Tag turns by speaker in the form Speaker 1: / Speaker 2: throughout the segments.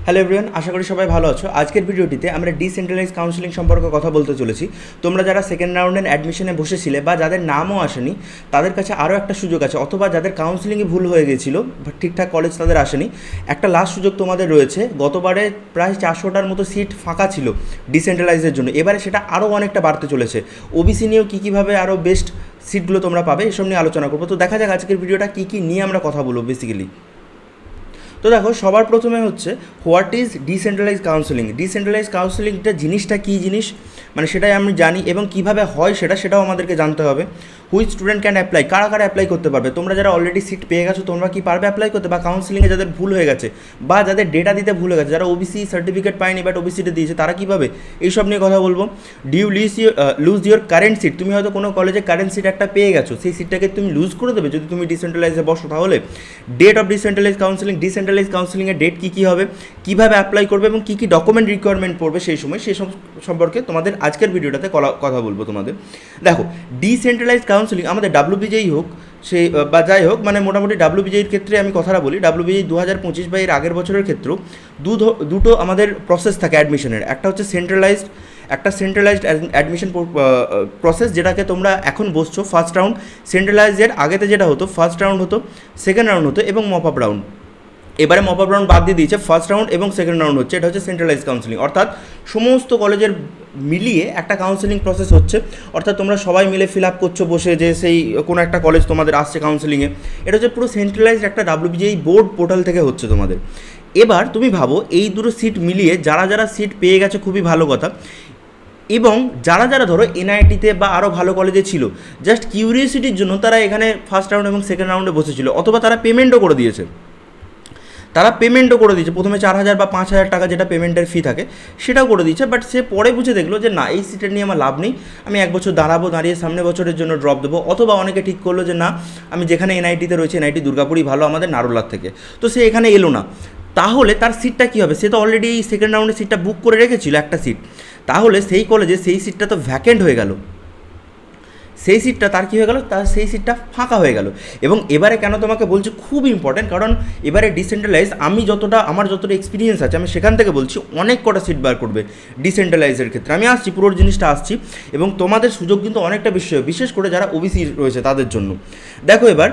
Speaker 1: Hello everyone, আশা করি সবাই ভালো আছো। আজকের ভিডিওটিতে আমরা ডিসেন্ট্রালাইজ কাউন্সেলিং সম্পর্কে কথা বলতে চলেছি। তোমরা যারা সেকেন্ড রাউন্ডে অ্যাডমিশনে বসেছিলে বা যাদের নামও আসেনি, তাদের কাছে আরও একটা সুযোগ আছে, অথবা যাদের কাউন্সেলিংয়ে ভুল হয়ে গেছিলো, ঠিকঠাক কলেজ তাদের আসেনি, একটা লাস্ট সুযোগ তোমাদের রয়েছে। গতবারে প্রায় 400টার মতো সিট ফাঁকা ছিল ডিসেন্ট্রালাইজের জন্য, এবারে সেটা আরও অনেকটা বাড়তে চলেছে। ওবিসি নিয়েও কীভাবে আরও বেস্ট সিটগুলো তোমরা পাবে এসব নিয়ে আলোচনা করবো। তো দেখা যাক আজকের ভিডিওটা কী নিয়ে আমরা কথা বলবো বেসিক্যালি। তো দেখো, সবার প্রথমে হচ্ছে what is decentralise counselling. Decentralise কাউন্সেলিংটা জিনিসটা কী জিনিস, মানে সেটাই আমি জানি, এবং কীভাবে হয় সেটাও আমাদেরকে জানতে হবে। হুইচ স্টুডেন্ট ক্যান অ্যাপ্লাই, কারা কারা অ্যাপ্লাই করতে পারবে। তোমরা যারা অলরেডি সিট পেয়ে গেছো, তোমরা কি পারবে অ্যাপ্লাই করতে, বা কাউন্সেলিংয়ে যাদের ভুল হয়ে গেছে বা যাদের ডেটা দিতে ভুল হয়ে গেছে, যারা ওবিসি সার্টিফিকেট পায়নি বাট ওবিসিটা দিয়েছে, তারা কী পাবে, এইসব নিয়ে কথা বলবো। Do you lose your current seat. তুমি হয়তো কোনো কলেজে কারেন্ট সিট একটা পেয়ে গেছো, সেই সিটটাকে তুমি লুজ করে দেবে যদি তুমি ডিসেন্ট্রালাইজে বসো। তাহলে date of decentralise counselling, decentralise কাউন্সেলিংয়ের ডেট কী হবে, কীভাবে অ্যাপ্লাই করবে এবং কী ডকুমেন্ট রিকোয়ারমেন্ট পড়বে সেই সময়, সেই সব সম্পর্কে তোমাদের আজকের ভিডিওটাতে কথা বলবো তোমাদের। দেখো, ডিসেন্ট্রালাইজ কাউন্সেলিং আমাদের ডাব্লিউবিজেই হোক সেই বা যাই হোক, মানে মোটামুটি ডাব্লিউবিজের ক্ষেত্রে আমি কথাটা বলি, ডাব্লিউবিজেই 2025 বা এর আগের বছরের ক্ষেত্রেও দুটো আমাদের প্রসেস থাকে অ্যাডমিশনের। একটা হচ্ছে সেন্ট্রালাইজড অ্যাডমিশন প্রসেস, যেটাকে তোমরা এখন বসছো ফার্স্ট রাউন্ড। সেন্ট্রালাইজের আগেতে যেটা হতো, ফার্স্ট রাউন্ড হতো, সেকেন্ড রাউন্ড হতো এবং মপ আপ রাউন্ড। এবারে মপ আপ রাউন্ড বাদ দিয়ে দিয়েছে, ফার্স্ট রাউন্ড এবং সেকেন্ড রাউন্ড হচ্ছে। এটা হচ্ছে সেন্ট্রালাইজ কাউন্সেলিং, অর্থাৎ সমস্ত কলেজের মিলিয়ে একটা কাউন্সেলিং প্রসেস হচ্ছে। অর্থাৎ তোমরা সবাই মিলে ফিল আপ করছো বসে, যে সেই কোনো একটা কলেজ তোমাদের আসছে কাউন্সেলিংয়ে। এটা হচ্ছে পুরো সেন্ট্রালাইজড একটা ডাব্লিউবিজেই বোর্ড পোর্টাল থেকে হচ্ছে তোমাদের। এবার তুমি ভাবো, এই দুটো সিট মিলিয়ে যারা সিট পেয়ে গেছে খুবই ভালো কথা, এবং যারা ধরো এনআইটিতে বা আরও ভালো কলেজে ছিল, জাস্ট কিউরিয়াসিটির জন্য তারা এখানে ফার্স্ট রাউন্ড এবং সেকেন্ড রাউন্ডে বসেছিল, অথবা তারা পেমেন্টও করে দিয়েছে। প্রথমে 4,000 বা 5,000 টাকা যেটা পেমেন্টের ফি থাকে সেটাও করে দিয়েছে। বাট সে পরে বুঝে দেখলো যে না, এই সিটের নিয়ে আমার লাভ নেই, আমি এক বছর দাঁড়িয়ে সামনে বছরের জন্য ড্রপ দেবো। অথবা অনেকে ঠিক করলো যে না, আমি যেখানে এনআইটিতে রয়েছে, এনআইটি দুর্গাপুরই ভালো আমাদের নারোলার থেকে, তো সে এখানে এলো না। তাহলে তার সিটটা কী হবে, সে তো অলরেডি এই সেকেন্ড রাউন্ডে সিটটা বুক করে রেখেছিল একটা সিট, তাহলে সেই কলেজে সেই সিটটা তো ভ্যাকেন্ট হয়ে গেল, সেই সিটটা তার কী হয়ে গেল, তার সেই সিটটা ফাঁকা হয়ে গেল। এবং এবারে কেন তোমাকে বলছি, খুব ইম্পর্ট্যান্ট, কারণ এবারে ডিসেন্ট্রালাইজ আমার যতটা এক্সপিরিয়েন্স আছে, আমি সেখান থেকে বলছি, অনেক কটা সিট বার করবে ডিসেন্ট্রালাইজের ক্ষেত্রে। আমি আসছি, পুরো জিনিসটা আসছি, এবং তোমাদের সুযোগ কিন্তু অনেকটা বেশি হবে, বিশেষ করে যারা ওবিসি রয়েছে তাদের জন্য। দেখো, এবার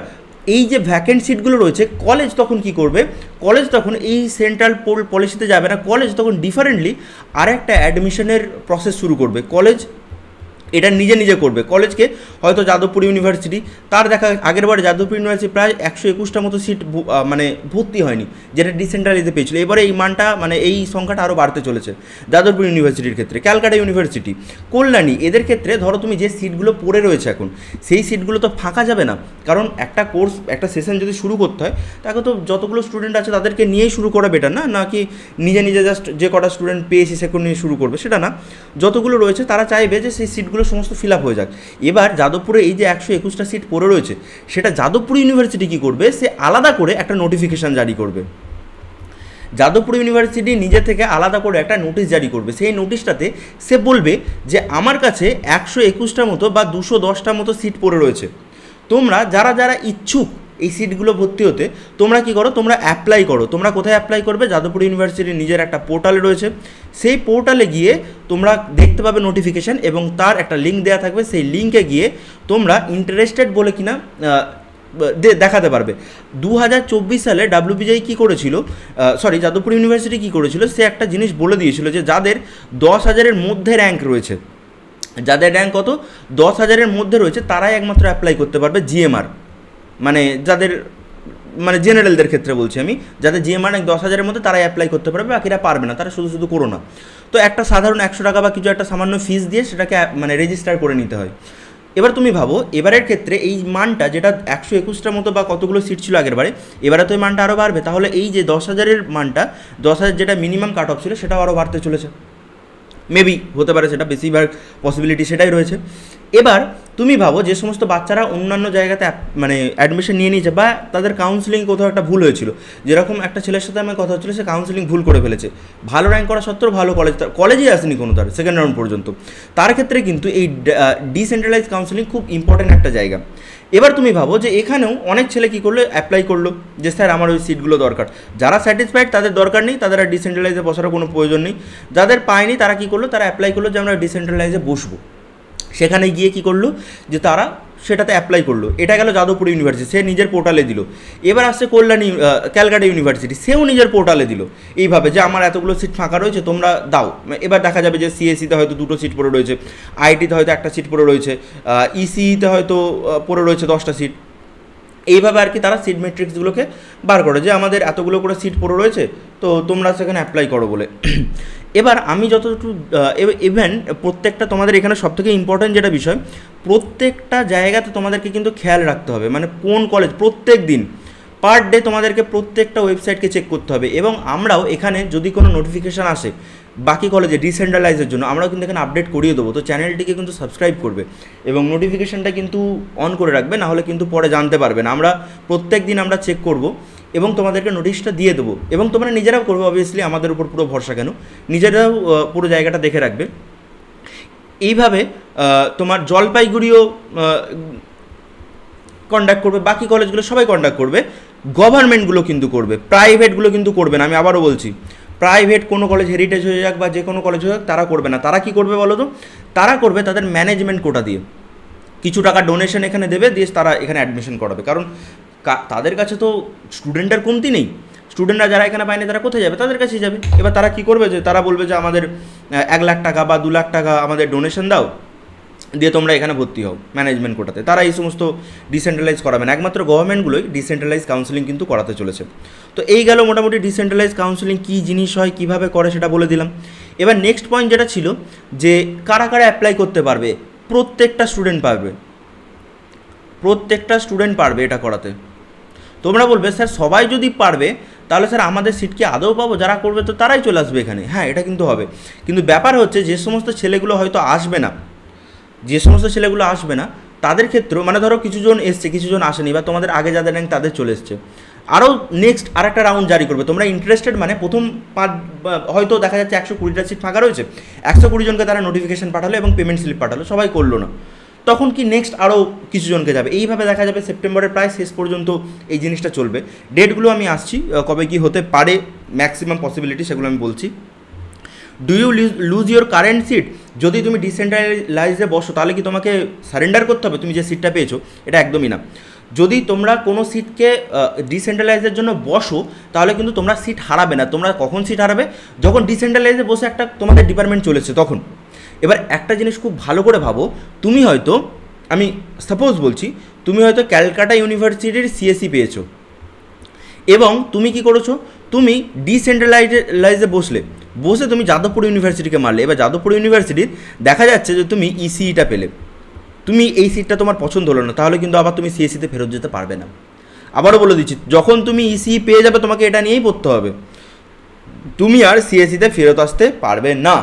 Speaker 1: এই যে ভ্যাকেন্ট সিটগুলো রয়েছে, কলেজ তখন কি করবে, কলেজ তখন এই সেন্ট্রাল পলিসিতে যাবে না, কলেজ তখন ডিফারেন্টলি আরেকটা অ্যাডমিশনের প্রসেস শুরু করবে। কলেজ এটা নিজে করবে। কলেজকে হয়তো যাদবপুর ইউনিভার্সিটি, তার দেখা আগের বারে যাদবপুর ইউনিভার্সিটি প্রায় 121টা মতো সিট মানে ভর্তি হয়নি, যেটা ডিসেন্ট্রালাইজে পেয়েছিল। এবারে এই মানটা, মানে এই সংখ্যাটা আরও বাড়তে চলেছে যাদবপুর ইউনিভার্সিটির ক্ষেত্রে। ক্যালকাটা ইউনিভার্সিটি, কল্যাণী, এদের ক্ষেত্রে ধরো তুমি যে সিটগুলো পড়ে রয়েছে এখন, সেই সিটগুলো তো ফাঁকা যাবে না, কারণ একটা কোর্স, একটা সেশন যদি শুরু করতে হয়, তাকে তো যতগুলো স্টুডেন্ট আছে তাদেরকে নিয়েই শুরু করা বেটার না, নাকি নিজে জাস্ট যে কটা স্টুডেন্ট পেয়েছে সেগুলো নিয়ে শুরু করবে, সেটা না। যতগুলো রয়েছে তারা চাইবে যে সেই সিটগুলো সমস্ত ফিল আপ হয়ে যাক। এবার যাদবপুরে এই যে 121টা সিট পড়ে রয়েছে, সেটা যাদবপুর ইউনিভার্সিটি কী করবে, সে আলাদা করে একটা নোটিফিকেশান জারি করবে। যাদবপুর ইউনিভার্সিটি নিজে থেকে আলাদা করে একটা নোটিশ জারি করবে। সেই নোটিশটাতে সে বলবে যে আমার কাছে 121টা মতো বা 210টা মতো সিট পড়ে রয়েছে, তোমরা যারা ইচ্ছুক এই সিটগুলো ভর্তি হতে, তোমরা কী করো, তোমরা অ্যাপ্লাই করো। তোমরা কোথায় অ্যাপ্লাই করবে, যাদবপুর ইউনিভার্সিটির নিজের একটা পোর্টাল রয়েছে, সেই পোর্টালে গিয়ে তোমরা দেখতে পাবে নোটিফিকেশান, এবং তার একটা লিঙ্ক দেওয়া থাকবে। সেই লিঙ্কে গিয়ে তোমরা ইন্টারেস্টেড বলে কিনা দেখাতে পারবে। 2024 সালে ডাব্লিউবিজেই কী করেছিল, যাদবপুর ইউনিভার্সিটি কী করেছিল, সে একটা জিনিস বলে দিয়েছিল যে যাদের 10,000-এর মধ্যে র্যাঙ্ক রয়েছে, যাদের র্যাঙ্ক কত 10,000-এর মধ্যে রয়েছে, তারাই একমাত্র অ্যাপ্লাই করতে পারবে জিএমআর, মানে যাদের, মানে জেনারেলদের ক্ষেত্রে বলছি আমি, যাদের জিএমআর র্যাঙ্ক 10,000-এর মধ্যে তারাই অ্যাপ্লাই করতে পারবে, বাকিরা পারবে না, তারা শুধু করো না। তো একটা সাধারণ 100 টাকা বা কিছু একটা সামান্য ফিস দিয়ে সেটাকে মানে রেজিস্টার করে নিতে হয়। এবার তুমি ভাবো, এবারের ক্ষেত্রে এই মানটা, যেটা 121টার মতো বা কতগুলো সিট ছিল আগের বারে, এবারে তো এই মানটা আরও বাড়বে। তাহলে এই যে 10,000-এর মানটা, 10,000 যেটা মিনিমাম কাট অফ ছিল, সেটাও আরও বাড়তে চলেছে। মেবি হতে পারে, সেটা বেশিরভাগ পসিবিলিটি সেটাই রয়েছে। এবার তুমি ভাবো, যে সমস্ত বাচ্চারা অন্যান্য জায়গাতে মানে অ্যাডমিশন নিয়ে নিয়েছে, বা তাদের কাউন্সেলিং কোথাও একটা ভুল হয়েছিল, যেরকম একটা ছেলের সাথে আমার কথা হচ্ছিলো, সে কাউন্সেলিং ভুল করে ফেলেছে, ভালো র্যাঙ্ক করা সত্ত্বেও ভালো কলেজেই আসেনি কোনো, তার সেকেন্ড রাউন্ড পর্যন্ত। তার ক্ষেত্রে কিন্তু এই ডিসেন্ট্রালাইজ কাউন্সেলিং খুব ইম্পর্ট্যান্ট একটা জায়গা। এবার তুমি ভাবো যে এখানেও অনেক ছেলে কী করলো, অ্যাপ্লাই করলো যে স্যার আমার ওই সিটগুলো দরকার। যারা স্যাটিসফাইড তাদের দরকার নেই, তাদের আর ডিসেন্ট্রালাইজে বসার কোনো প্রয়োজন নেই। যাদের পায়নি তারা কী করলো, তারা অ্যাপ্লাই করলো যে আমরা ডিসেন্ট্রালাইজে বসবো। সেখানে গিয়ে কী করলো যে তারা সেটাতে অ্যাপ্লাই করলো। এটা গেল যাদবপুর ইউনিভার্সিটি, সে নিজের পোর্টালে দিল। এবার আসছে কল্যাণী ক্যালকাটা ইউনিভার্সিটি, সেও নিজের পোর্টালে দিল এইভাবে যে আমার এতগুলো সিট ফাঁকা রয়েছে, তোমরা দাও। এবার দেখা যাবে যে সিএসসিতে হয়তো 2টো সিট পড়ে রয়েছে, আইটিতে হয়তো 1টা সিট পড়ে রয়েছে, ইসিইতে হয়তো পড়ে রয়েছে 10টা সিট। এইভাবে আর কি তারা সিট ম্যাট্রিক্সগুলোকে বার করে যে আমাদের এতগুলো করে সিট পড়ে রয়েছে, তো তোমরা সেখানে অ্যাপ্লাই করো বলে। এবার আমি যতটুকু ইভেন প্রত্যেকটা তোমাদের এখানে সবথেকে ইম্পর্ট্যান্ট যেটা বিষয়, প্রত্যেকটা জায়গাতে তোমাদেরকে কিন্তু খেয়াল রাখতে হবে, মানে কোন কলেজ প্রত্যেক দিন পার ডে তোমাদেরকে প্রত্যেকটা ওয়েবসাইটকে চেক করতে হবে। এবং আমরাও এখানে যদি কোনো নোটিফিকেশান আসে বাকি কলেজে ডিসেন্ট্রালাইজের জন্য, আমরাও কিন্তু এখানে আপডেট করিয়ে দেবো। তো চ্যানেলটিকে কিন্তু সাবস্ক্রাইব করবে এবং নোটিফিকেশানটা কিন্তু অন করে রাখবে, নাহলে কিন্তু পরে জানতে পারবে না। আমরা প্রত্যেক দিন আমরা চেক করব এবং তোমাদেরকে নোটিশটা দিয়ে দেবো, এবং তোমরা নিজেরাও করবে। অবভিয়াসলি আমাদের উপর পুরো ভরসা কেন, নিজেরাও পুরো জায়গাটা দেখে রাখবে। এইভাবে তোমার জলপাইগুড়িও কন্ডাক্ট করবে, বাকি কলেজগুলো সবাই কন্ডাক্ট করবে, গভর্নমেন্টগুলো কিন্তু করবে, প্রাইভেটগুলো কিন্তু করবে না। আমি আবারও বলছি, প্রাইভেট কোনো কলেজ হেরিটেজ হয়ে যাক বা যে কোনো কলেজ হয়ে যাক, তারা করবে না। তারা কি করবে বলো তো, তারা করবে তাদের ম্যানেজমেন্ট কোটা দিয়ে কিছু টাকা ডোনেশন এখানে দেবে, দিয়ে তারা এখানে অ্যাডমিশন করাবে। কারণ তাদের কাছে তো স্টুডেন্টের কমতি নেই, স্টুডেন্টরা যারা এখানে পায়নি তারা কোথায় যাবে, তাদের কাছেই যাবে। এবার তারা কী করবে, যে তারা বলবে যে আমাদের 1 লাখ টাকা বা 2 লাখ টাকা আমাদের ডোনেশন দাও, দিয়ে তোমরা এখানে ভর্তি হও ম্যানেজমেন্ট কোটাতে। তারা এই সমস্ত ডিসেন্ট্রালাইজ করাবে না, একমাত্র গভর্নমেন্টগুলোই ডিসেন্ট্রালাইজ কাউন্সেলিং কিন্তু করাতে চলেছে। তো এই গেল মোটামুটি ডিসেন্ট্রালাইজ কাউন্সেলিং কী জিনিস হয়, কীভাবে করে সেটা বলে দিলাম। এবার নেক্সট পয়েন্ট যেটা ছিল যে কারা কারা অ্যাপ্লাই করতে পারবে, প্রত্যেকটা স্টুডেন্ট পারবে, প্রত্যেকটা স্টুডেন্ট পারবে এটা করাতে। তোমরা বলবে স্যার সবাই যদি পারবে তাহলে স্যার আমাদের সিট কি আদৌ পাবো? যারা করবে তো তারাই চলে আসবে এখানে। হ্যাঁ, এটা কিন্তু হবে, কিন্তু ব্যাপার হচ্ছে যে সমস্ত ছেলেগুলো হয়তো আসবে না, যে সমস্ত ছেলেগুলো আসবে না তাদের ক্ষেত্রেও, মানে ধরো কিছুজন এসছে কিছুজন আসেনি, বা তোমাদের আগে যাদের র্যাঙ্ক তাদের চলে এসছে, আরও নেক্সট আরেকটা রাউন্ড জারি করবে। তোমরা ইন্টারেস্টেড মানে প্রথম 5 হয়তো দেখা যাচ্ছে 120টা সিট ফাঁকা রয়েছে, 120 জনকে তারা নোটিফিকেশান পাঠালো এবং পেমেন্ট স্লিপ পাঠালো, সবাই করলো না, তখন কি নেক্সট আরও কিছু জনকে যাবে। এইভাবে দেখা যাবে সেপ্টেম্বরের প্রায় শেষ পর্যন্ত এই জিনিসটা চলবে। ডেটগুলো আমি আসছি, কবে কি হতে পারে ম্যাক্সিমাম পসিবিলিটি সেগুলো আমি বলছি। Do you lose your current seat? যদি তুমি ডিসেন্ট্রালাইজে বসো তাহলে কি তোমাকে সারেন্ডার করতে হবে তুমি যে সিটটা পেয়েছো? এটা একদমই না। যদি তোমরা কোনো সিটকে ডিসেন্ট্রালাইজের জন্য বসো তাহলে কিন্তু তোমরা সিট হারাবে না। তোমরা কখন সিট হারাবে? যখন ডিসেন্ট্রালাইজে বসে একটা তোমাদের ডিপার্টমেন্ট চলেছে তখন। এবার একটা জিনিস খুব ভালো করে ভাবো, তুমি হয়তো, আমি সাপোজ বলছি, তুমি হয়তো ক্যালকাটা ইউনিভার্সিটির সিএসসি পেয়েছো এবং তুমি কি করেছো, তুমি ডিসেন্ট্রালাইজে বসে তুমি যাদবপুর ইউনিভার্সিটিকে মারলে। এবার যাদবপুর ইউনিভার্সিটির দেখা যাচ্ছে যে তুমি ইসিইটা পেলে, তুমি এই সিটটা তোমার পছন্দ হলো না, তাহলে কিন্তু আবার তুমি সিএসসিতে ফেরত যেতে পারবে না। আবারও বলে দিচ্ছি, যখন তুমি ইসিই পেয়ে যাবে তোমাকে এটা নিয়েই পড়তে হবে, তুমি আর সিএসসিতে ফেরত আসতে পারবে না।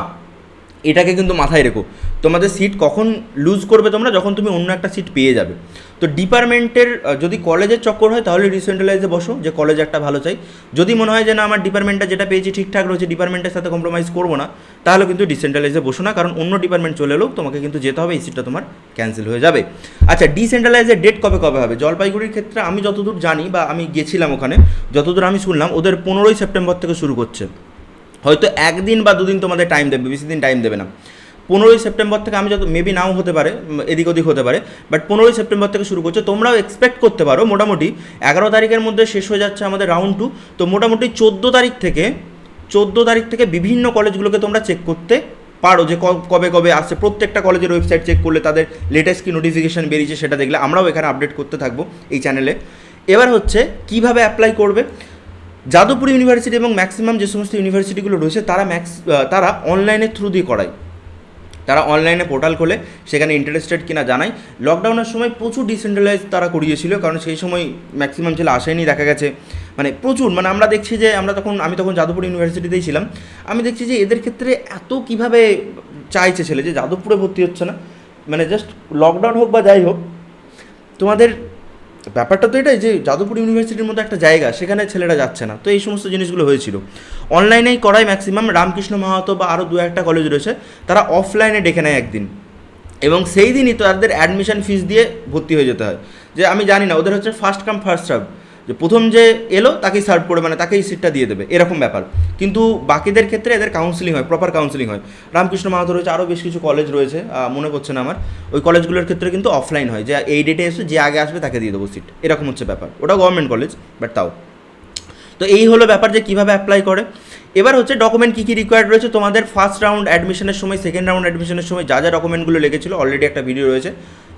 Speaker 1: এটাকে কিন্তু মাথায় রেখো। তোমাদের সিট কখন লুজ করবে তোমরা? যখন তুমি অন্য একটা সিট পেয়ে যাবে। তো ডিপার্টমেন্টের যদি কলেজের চক্কর হয় তাহলে ডিসেন্ট্রালাইজে বসো, যে কলেজ একটা ভালো চাই। যদি মনে হয় যে না আমার ডিপার্টমেন্টটা যেটা পেয়েছি ঠিকঠাক রয়েছে, ডিপার্টমেন্টের সাথে কম্প্রোমাইজ করবো না, তাহলে কিন্তু ডিসেন্ট্রালাইজে বসো না, কারণ অন্য ডিপার্টমেন্ট চলে এলেও তোমাকে কিন্তু যেতে হবে, এই সিটটা তোমার ক্যান্সেল হয়ে যাবে। আচ্ছা, ডিসেন্ট্রালাইজের ডেট কবে কবে হবে? জলপাইগুড়ির ক্ষেত্রে আমি যতদূর জানি বা আমি গেছিলাম ওখানে, যতদূর আমি শুনলাম ওদের 15ই সেপ্টেম্বর থেকে শুরু করছে। হয়তো 1 দিন বা 2 দিন তোমাদের টাইম দেবে, বেশি দিন টাইম দেবে না। 15ই সেপ্টেম্বর থেকে, আমি যত মেবি নাও হতে পারে, এদিক ওদিক হতে পারে, বাট 15ই সেপ্টেম্বর থেকে শুরু করছে। তোমরাও এক্সপেক্ট করতে পারো মোটামুটি 11 তারিখের মধ্যে শেষ হয়ে যাচ্ছে আমাদের রাউন্ড 2। তো মোটামুটি 14 তারিখ থেকে বিভিন্ন কলেজগুলোকে তোমরা চেক করতে পারো যে কবে কবে আসছে। প্রত্যেকটা কলেজের ওয়েবসাইট চেক করলে তাদের লেটেস্ট কি নোটিফিকেশান বেরিয়েছে সেটা দেখলে, আমরাও এখানে আপডেট করতে থাকবো এই চ্যানেলে। এবার হচ্ছে কীভাবে অ্যাপ্লাই করবে। যাদবপুর ইউনিভার্সিটি এবং ম্যাক্সিমাম যে সমস্ত ইউনিভার্সিটিগুলো রয়েছে তারা অনলাইনের থ্রু দিয়ে করায়। তারা অনলাইনে পোর্টাল খোলে, সেখানে ইন্টারেস্টেড কিনা জানায়। লকডাউনের সময় প্রচুর ডিসেন্ট্রালাইজ তারা করিয়েছিল, কারণ সেই সময় ম্যাক্সিমাম ছেলে আসেনি, দেখা গেছে মানে প্রচুর, মানে আমরা দেখছি যে আমি তখন যাদবপুর ইউনিভার্সিটিতেই ছিলাম, আমি দেখছি যে এদের ক্ষেত্রে এত কীভাবে চাইছে ছেলে যে যাদবপুরে ভর্তি হচ্ছে না, মানে জাস্ট লকডাউন হোক বা যাই হোক, তোমাদের ব্যাপারটা তো এটাই যে যাদবপুর ইউনিভার্সিটির মধ্যে একটা জায়গা, সেখানে ছেলেরা যাচ্ছে না। তো এই সমস্ত জিনিসগুলো হয়েছিল। অনলাইনেই করায় ম্যাক্সিমাম। রামকৃষ্ণ মাহাতো বা আরও 2-1টা কলেজ রয়েছে, তারা অফলাইনে ডেকে নেয় একদিন, এবং সেই দিনই তো তাদের অ্যাডমিশন ফিস দিয়ে ভর্তি হয়ে যেতে হয়। যে আমি জানি না, ওদের হচ্ছে ফার্স্ট কাম ফার্স্ট সার্ভ, যে প্রথম যে এলো তাকেই সার্ভ করে, মানে তাকেই সিটটা দিয়ে দেবে, এরকম ব্যাপার। কিন্তু বাকিদের ক্ষেত্রে এদের কাউন্সিলিং হয়, প্রপার কাউন্সিলিং হয়। রামকৃষ্ণ মাহাতো রয়েছে, আরও বেশ কিছু কলেজ রয়েছে, মনে পড়ছে না আমার, ওই কলেজগুলোর ক্ষেত্রে কিন্তু অফলাইন হয়, যে এই ডেটে এসে যে আগে আসবে তাকে দিয়ে দেবো সিট, এরকম হচ্ছে ব্যাপার। ওটা গভর্নমেন্ট কলেজ, বাট তাও। তো এই হলো ব্যাপার যে কীভাবে অ্যাপ্লাই করে। এবার হচ্ছে ডকুমেন্ট কী কী রিকোয়ার্ড রয়েছে। তোমাদের ফার্স্ট রাউন্ড অ্যাডমিশনের সময়, সেকেন্ড রাউন্ড অ্যাডমিশনের সময় যা যা ডকুমেন্টগুলো লেগেছিলো, অলরেডি একটা ভিডিও রয়েছে,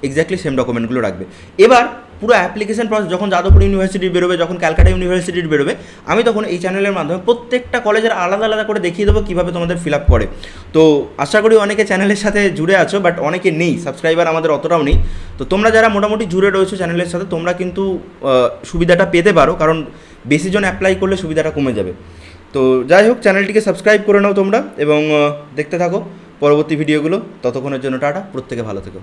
Speaker 1: এক্স্যাক্টলি সেম ডকুমেন্টগুলো রাখবে। এবার পুরো অ্যাপ্লিকেশন প্রসেস যখন যাদবপুর ইউনিভার্সিটির বেরোবে, যখন ক্যালকাটা ইউনিভার্সিটির বেরোবে, আমি তখন এই চ্যানেলের মাধ্যমে প্রত্যেকটা কলেজের আলাদা আলাদা করে দেখিয়ে দেবো কীভাবে তোমাদের ফিল আপ করে। তো আশা করি অনেকে চ্যানেলের সাথে জুড়ে আছো, বাট অনেকে নেই, সাবস্ক্রাইবার আমাদের অতটাও নেই। তো তোমরা যারা মোটামুটি জুড়ে রয়েছো চ্যানেলের সাথে, তোমরা কিন্তু সুবিধাটা পেতে পারো, কারণ বেশি জন অ্যাপ্লাই করলে সুবিধাটা কমে যাবে। তো যাই হোক, চ্যানেলটিকে সাবস্ক্রাইব করে নাও তোমরা, এবং দেখতে থাকো পরবর্তী ভিডিওগুলো। ততক্ষণের জন্য টাটা, প্রত্যেকে ভালো থেকো।